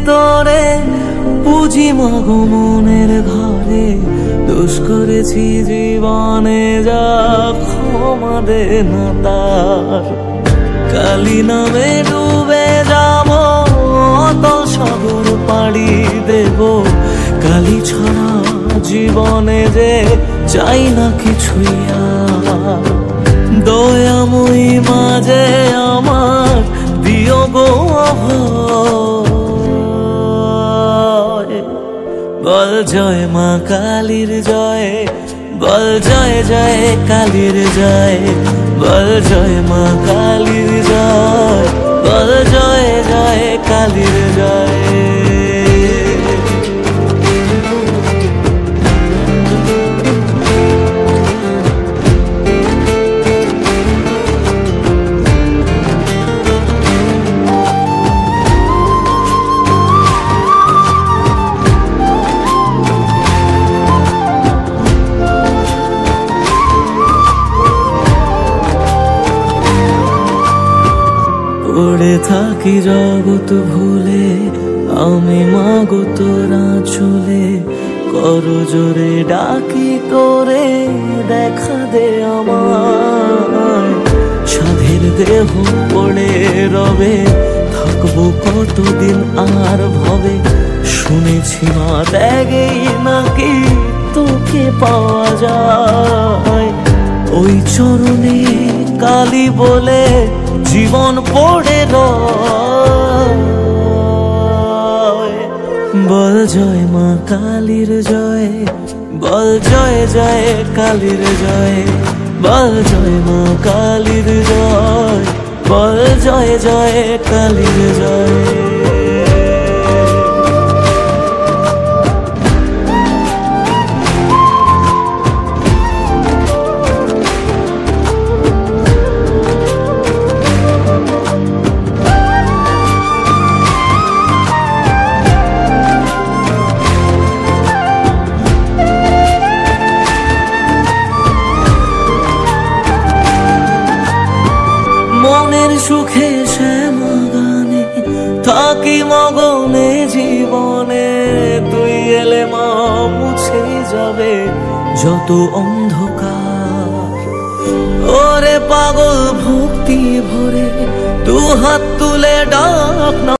তোরে পুঁজি মাগো মনের ঘরে দোষ করেছি জীবনে যা ক্ষমা দে না তার কালি নামে ডুবে যাব অতল সাগর পাড়ি দেব কালি ছাড়া জীবনে যে চাই না কিছুই আর দয়াময়ী মাঝে আমার দিও গো অভয় বল জয় মা কালীর জয় বল জয় জয় কালীর জয় বল জয় মা কালীর জয় বল জয় জয় কালীর জয় পড়ে থাকি জগৎ ভুলে আমি মাগো তোরা চলে করো জোরে ডাকি তোরে দেখা দে আমার সাধের দেহ পড়ে রবে থাকবো কতদিন আর ভবে শুনেছি মা ত্যাগেই নাকি তোকে পাওয়া যায় ওই চরণে কালী বলে জীবন পড়ে রয় বল জয় মা কালীর জয় বল জয় জয় কালীর জয় বল জয় মা কালীর জয় বল জয় জয় কালীর জয় মনের সুখে শ্যামা গানে থাকি মগনে জীবনে তুই এলে মা মুছে যাবে যত অন্ধকার ওরে পাগল ভক্তি ভরে দু হাত তুলে ডাক না